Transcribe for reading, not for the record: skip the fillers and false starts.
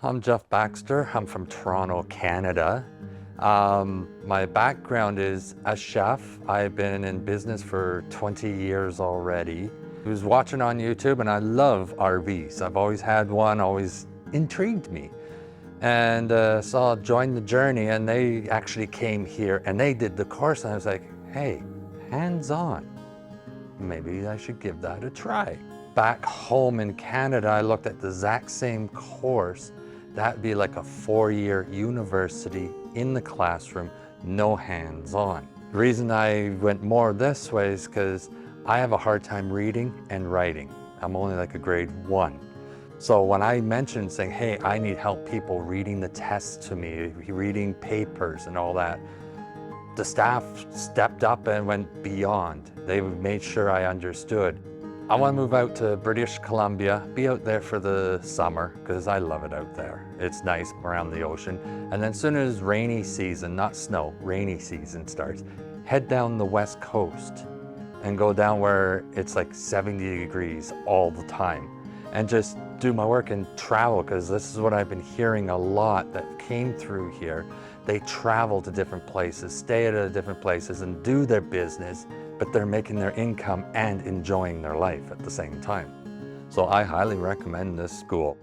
I'm Jeff Baxter. I'm from Toronto, Canada. My background is a chef. I've been in business for 20 years already. I was watching on YouTube and I love RVs. I've always had one, always intrigued me. And so I joined the journey and they actually came here and they did the course and I was like, hey, hands-on. Maybe I should give that a try. Back home in Canada, I looked at the exact same course. That'd be like a 4-year university in the classroom, no hands-on. The reason I went more this way is because I have a hard time reading and writing. I'm only like a grade 1. So when I mentioned saying, hey, I need help people reading the tests to me, reading papers and all that, the staff stepped up and went beyond. They made sure I understood. I want to move out to British Columbia, be out there for the summer, because I love it out there. It's nice around the ocean. And then as soon as rainy season, not snow, rainy season starts, head down the west coast and go down where it's like 70 degrees all the time. And just do my work and travel, because this is what I've been hearing a lot that came through here. They travel to different places, stay at different places and do their business, but they're making their income and enjoying their life at the same time. So I highly recommend this school.